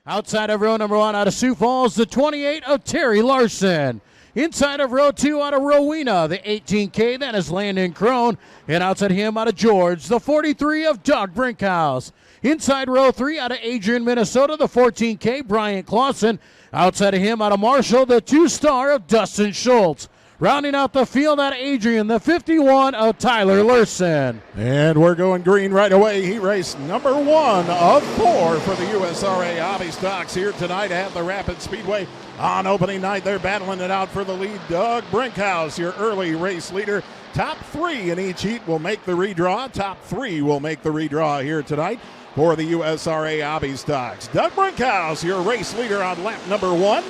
Outside of row number 1 out of Sioux Falls, the 28 of Terry Larson. Inside of row 2 out of Rowena, the 18K, that is Landon Crone. And outside him out of George, the 43 of Doug Brinkhouse. Inside row 3 out of Adrian, Minnesota, the 14K, Brian Clausen. Outside of him out of Marshall, the 2-star of Dustin Schultz. Rounding out the field out of Adrian, the 51 of Tyler Lurson. And we're going green right away. Heat race number 1 of 4 for the USRA Hobby Stocks here tonight at the Rapid Speedway. On opening night, they're battling it out for the lead. Doug Brinkhouse, your early race leader. Top 3 in each heat will make the redraw. Top 3 will make the redraw here tonight for the USRA Hobby Stocks. Doug Brinkhouse, your race leader on lap number 1.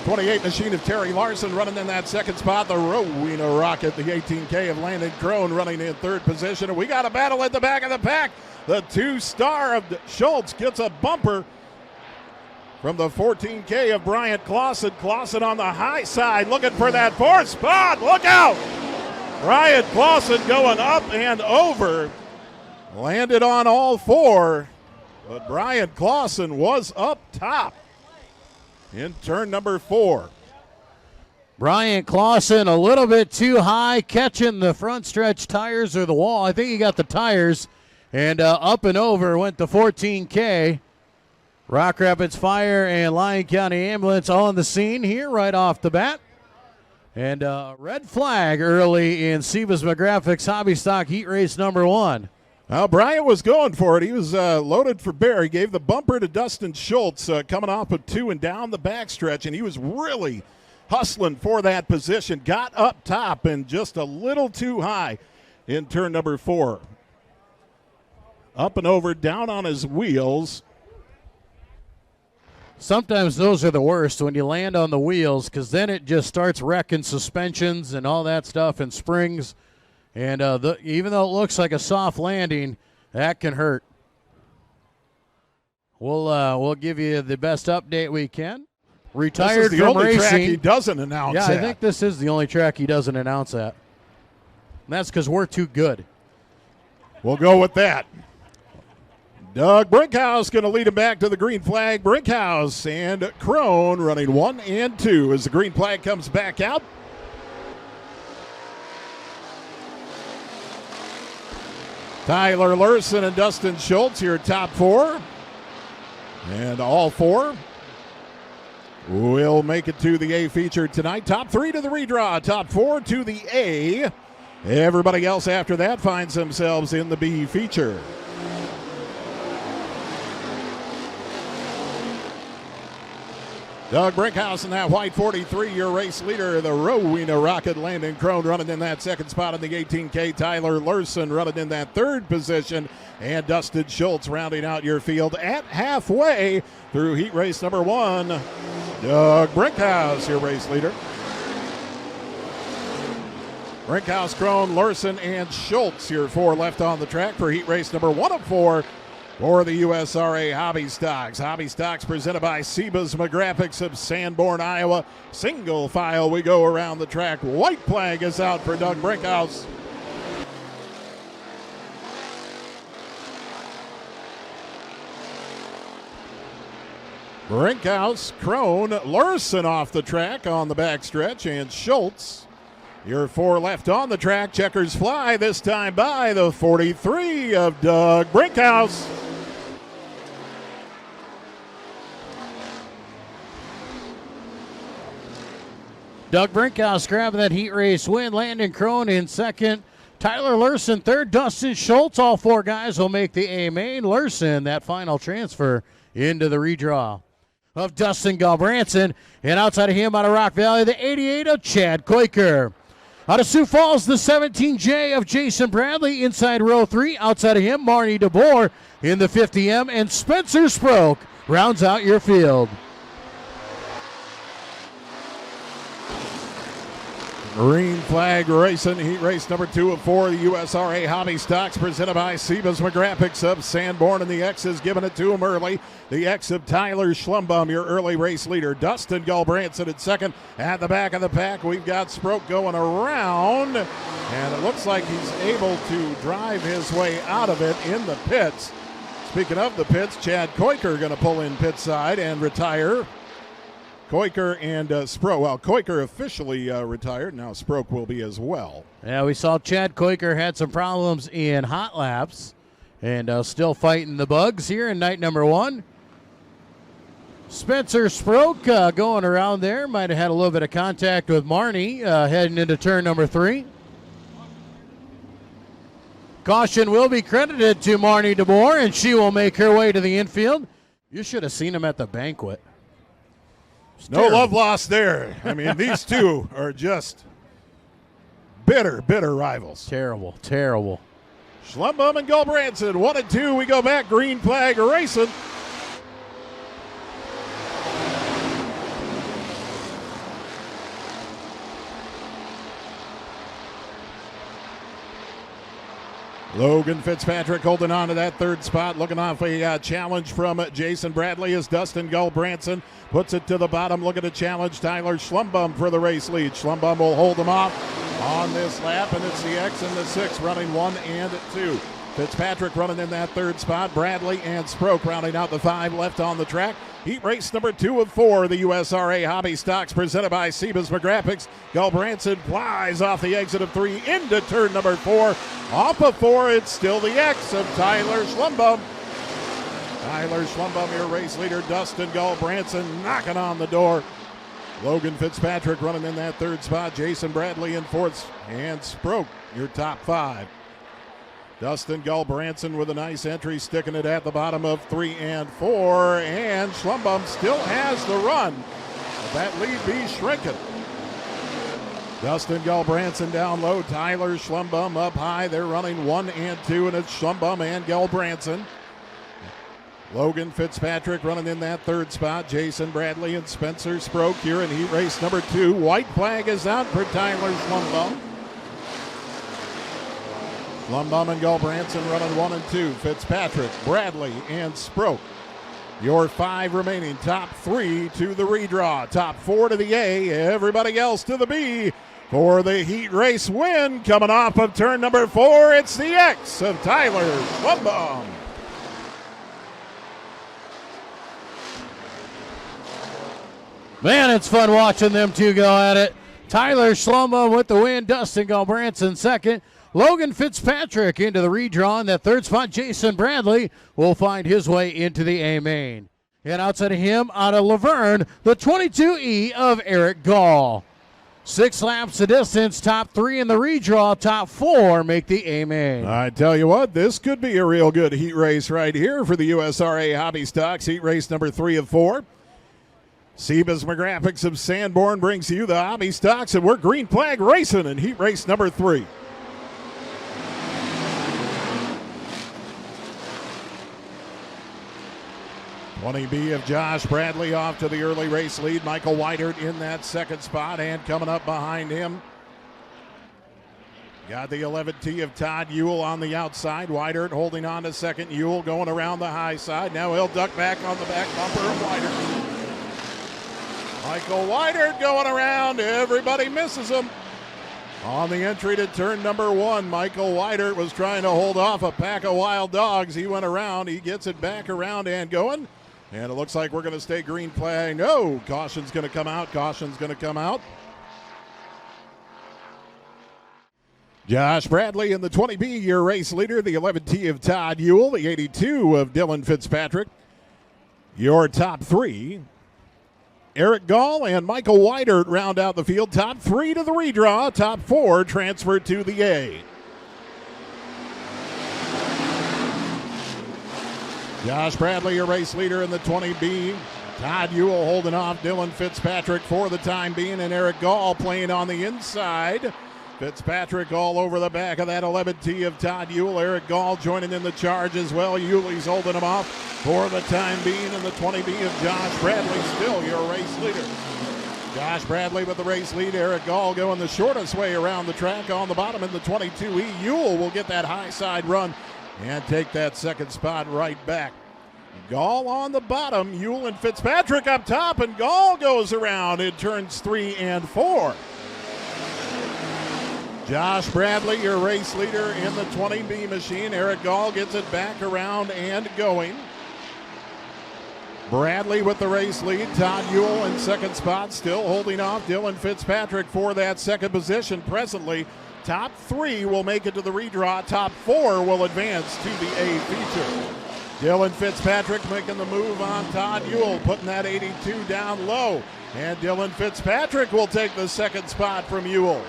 28 machine of Terry Larson running in that second spot. The Rowena Rocket, the 18K of Landon Crone running in third position. And we got a battle at the back of the pack. The 2-star of Schultz gets a bumper from the 14K of Bryant Clausen. Clausen on the high side looking for that 4th spot. Look out! Bryant Clausen going up and over. Landed on all 4. But Bryant Clausen was up top in turn number 4. Brian Clausen a little bit too high, catching the front stretch tires or the wall. I think he got the tires, and up and over went the 14K. Rock Rapids Fire and Lyon County Ambulance on the scene here right off the bat. And red flag early in Sebas McGrathic's Hobby Stock Heat Race number 1. Well, Bryant was going for it. He was loaded for bear. He gave the bumper to Dustin Schultz coming off of 2 and down the backstretch, and he was really hustling for that position. Got up top and just a little too high in turn number 4. Up and over, down on his wheels. Sometimes those are the worst when you land on the wheels, because then it just starts wrecking suspensions and all that stuff and springs. And even though it looks like a soft landing, that can hurt. We'll give you the best update we can. Retired this is the from only racing. track he doesn't announce. Yeah, I think this is the only track he doesn't announce that. And that's because we're too good. We'll go with that. Doug Brinkhouse going to lead him back to the green flag. Brinkhouse and Crone running 1 and 2 as the green flag comes back out. Tyler Lurson and Dustin Schultz, your top 4. And all 4 will make it to the A feature tonight. Top 3 to the redraw, top 4 to the A. Everybody else after that finds themselves in the B feature. Doug Brinkhouse in that white 43, your race leader. The Rowena Rocket, Landon Crone running in that second spot in the 18K. Tyler Lurson running in that third position. And Dustin Schultz rounding out your field at halfway through heat race number 1. Doug Brinkhouse, your race leader. Brinkhouse, Crone, Lurson, and Schultz, your 4 left on the track for heat race number 1 of 4. For the USRA Hobby Stocks. Hobby Stocks presented by Sebas McGrathic's of Sanborn, Iowa. Single file we go around the track. White flag is out for Doug Brinkhouse. Brinkhouse, Crone, Lurson off the track on the backstretch, and Schultz. Your 4 left on the track. Checkers fly, this time by the 43 of Doug Brinkhouse. Doug Brinkhouse grabbing that heat race win. Landon Crone in second. Tyler Lurson third. Dustin Schultz. All 4 guys will make the A main. Lurson, that final transfer into the redraw of Dustin Galbranson. And outside of him, out of Rock Valley, the 88 of Chad Koiker. Out of Sioux Falls, the 17J of Jason Bradley. Inside row 3. Outside of him, Marnie DeBoer in the 50M. And Spencer Sproke rounds out your field. Green flag racing, heat race number 2 of 4, the USRA Hobby Stocks presented by Sebas McGraphics of Sanborn, and the X is giving it to him early. The X of Tyler Schlumbum, your early race leader. Dustin Gulbranson at second. At the back of the pack, we've got Sproke going around, and it looks like he's able to drive his way out of it in the pits. Speaking of the pits, Chad Koiker going to pull in pit side and retire. Koiker and Sproke. Well, Koiker officially retired. Now Sproke will be as well. Yeah, we saw Chad Koiker had some problems in hot laps and still fighting the bugs here in night number 1. Spencer Sproke going around there. Might have had a little bit of contact with Marnie heading into turn number 3. Caution will be credited to Marnie DeBoer, and she will make her way to the infield. You should have seen him at the banquet. No love lost there. I mean, these two are just bitter rivals. Terrible, terrible. Schlumbum and Gulbranson, 1 and 2. We go back, green flag racing. Logan Fitzpatrick holding on to that third spot, looking off a challenge from Jason Bradley as Dustin Gulbranson puts it to the bottom, looking to challenge Tyler Schlumbum for the race lead. Schlumbum will hold him off on this lap, and it's the X and the 6 running 1 and 2. Fitzpatrick running in that third spot. Bradley and Sproke rounding out the 5 left on the track. Heat race number 2 of 4, the USRA Hobby Stocks presented by Sebas McGraphics. Gulbranson flies off the exit of 3 into turn number 4. Off of 4, it's still the X of Tyler Schlumbum. Tyler Schlumbum, your race leader. Dustin Gulbranson knocking on the door. Logan Fitzpatrick running in that third spot. Jason Bradley in 4th, and Sproke, your top 5. Dustin Gulbranson with a nice entry, sticking it at the bottom of 3 and 4, and Schlumbum still has the run. That lead be shrinking. Dustin Gulbranson down low, Tyler Schlumbum up high. They're running 1 and 2, and it's Schlumbum and Gulbranson. Logan Fitzpatrick running in that third spot. Jason Bradley and Spencer Sproke here in heat race number 2. White flag is out for Tyler Schlumbum. Schlumbum and Gulbranson running 1 and 2. Fitzpatrick, Bradley, and Sproke. Your 5 remaining. Top 3 to the redraw. Top 4 to the A. Everybody else to the B. For the heat race win, coming off of turn number 4, it's the X of Tyler Schlumbum. Man, it's fun watching them two go at it. Tyler Schlumbum with the win. Dustin Gulbranson second. Logan Fitzpatrick into the redraw in that third spot. Jason Bradley will find his way into the A main. And outside of him, out of Laverne, the 22E of Eric Gall. 6 laps of distance, top 3 in the redraw, top 4 make the A main. I tell you what, this could be a real good heat race right here for the USRA Hobby Stocks. Heat race number 3 of 4. Sebas McGraphics of Sanborn brings you the Hobby Stocks, and we're green flag racing in heat race number 3. $20B of Josh Bradley off to the early race lead. Michael Whitehurt in that second spot, and coming up behind him, got the 11T of Todd Ewell on the outside. Whitehurt holding on to second. Ewell going around the high side. Now he'll duck back on the back bumper of Whitehurt. Michael Whitehurt going around. Everybody misses him. On the entry to turn number 1, Michael Whitehurt was trying to hold off a pack of wild dogs. He went around. He gets it back around and going. And it looks like we're going to stay green flag. No, caution's going to come out. Caution's going to come out. Josh Bradley in the 20B, your race leader. The 11T of Todd Ewell. The 82 of Dylan Fitzpatrick. Your top 3. Eric Gall and Michael Whitehurt round out the field. Top 3 to the redraw. Top 4 transfer to the A. Josh Bradley, your race leader in the 20B. Todd Ewell holding off Dylan Fitzpatrick for the time being, and Eric Gall playing on the inside. Fitzpatrick all over the back of that 11T of Todd Ewell. Eric Gall joining in the charge as well. Ewell's holding him off for the time being, and the 20B of Josh Bradley still your race leader. Josh Bradley with the race lead. Eric Gall going the shortest way around the track on the bottom in the 22E. Ewell will get that high side run and take that second spot right back. Gall on the bottom, Ewell and Fitzpatrick up top, and Gall goes around in turns 3 and 4. Josh Bradley, your race leader in the 20B machine. Eric Gall gets it back around and going. Bradley with the race lead. Todd Ewell in second spot, still holding off Dylan Fitzpatrick for that second position presently. Top 3 will make it to the redraw. Top 4 will advance to the A feature. Dylan Fitzpatrick making the move on Todd Ewell, putting that 82 down low. And Dylan Fitzpatrick will take the second spot from Ewell.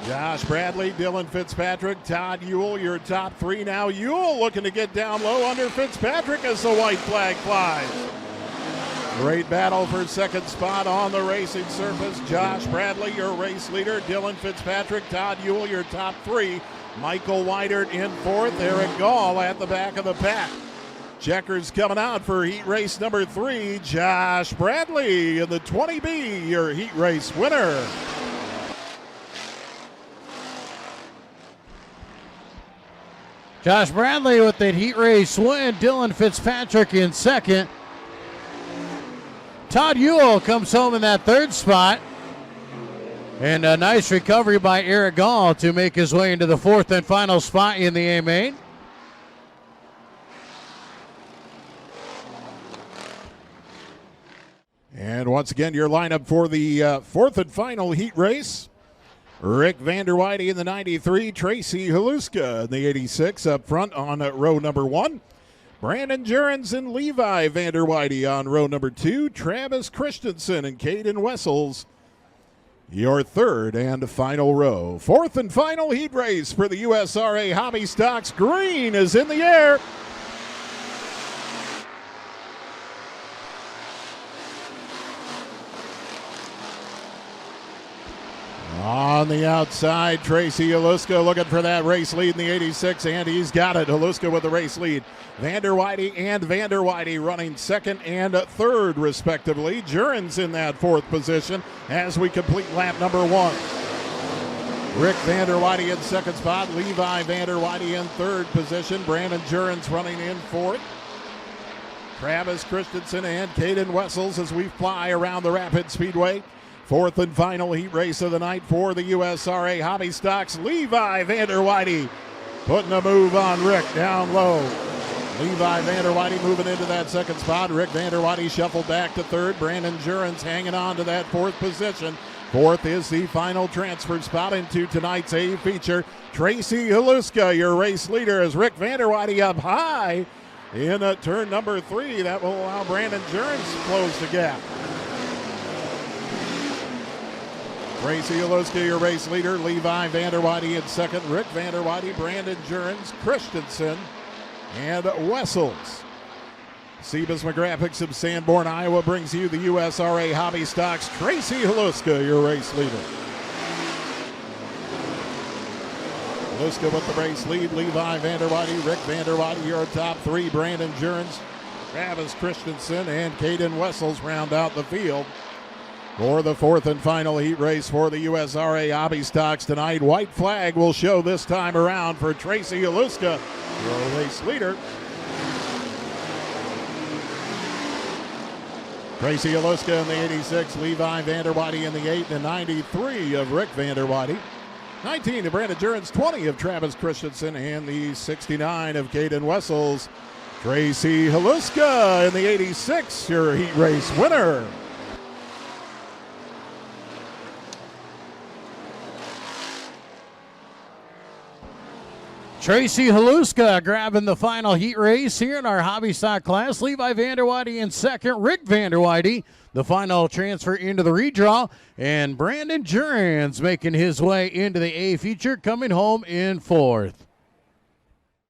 Josh Bradley, Dylan Fitzpatrick, Todd Ewell, your top 3 now. Ewell looking to get down low under Fitzpatrick as the white flag flies. Great battle for second spot on the racing surface. Josh Bradley, your race leader. Dylan Fitzpatrick, Todd Ewell, your top 3. Michael Weidert in 4th. Eric Gall at the back of the pack. Checkers coming out for heat race number 3. Josh Bradley in the 20B, your heat race winner. Josh Bradley with the heat race win. Dylan Fitzpatrick in second. Todd Ewell comes home in that third spot. And a nice recovery by Eric Gall to make his way into the 4th and final spot in the A main. And once again, your lineup for the 4th and final heat race. Rick Vanderweide in the 93, Tracy Haluska in the 86 up front on row number 1. Brandon Jurens and Levi Vanderweide on row number 2. Travis Christensen and Caden Wessels, your 3rd and final row. 4th and final heat race for the USRA Hobby Stocks. Green is in the air. On the outside, Tracy Haluska looking for that race lead in the 86, and he's got it. Haluska with the race lead. Vanderweide and Vanderweide running 2nd and 3rd, respectively. Jurens in that 4th position as we complete lap number 1. Rick Vanderweide in 2nd spot. Levi Vanderweide in 3rd position. Brandon Jurens running in 4th. Travis Christensen and Caden Wessels as we fly around the Rapid Speedway. 4th and final heat race of the night for the USRA Hobby Stocks. Levi Vanderweide putting a move on Rick down low. Levi Vanderweide moving into that 2nd spot. Rick Vanderweide shuffled back to 3rd. Brandon Jurens hanging on to that 4th position. 4th is the final transfer spot into tonight's A feature. Tracy Haluska, your race leader, as Rick Vanderweide up high in turn number 3. That will allow Brandon Jurens to close the gap. Tracy Haluska, your race leader. Levi Vanderweide in 2nd. Rick Vanderweide, Brandon Jurens, Christensen, and Wessels. Sebas McGraphics of Sanborn, Iowa brings you the USRA Hobby Stocks. Tracy Haluska, your race leader. Haluska with the race lead. Levi Vanderweide, Rick Vanderweide, your top 3. Brandon Jurens, Travis Christensen, and Caden Wessels round out the field for the 4th and final heat race for the USRA Hobby Stocks tonight. White flag will show this time around for Tracy Haluska, your race leader. Tracy Haluska in the 86, Levi Vanderweide in the 8, and 93 of Rick Vanderweide. 19 of Brandon Jurens, 20 of Travis Christensen, and the 69 of Caden Wessels. Tracy Haluska in the 86, your heat race winner. Tracy Haluska grabbing the final heat race here in our hobby stock class. Levi Vanderweide in 2nd. Rick Vanderweide, the final transfer into the redraw. And Brandon Jurens making his way into the A feature, coming home in 4th.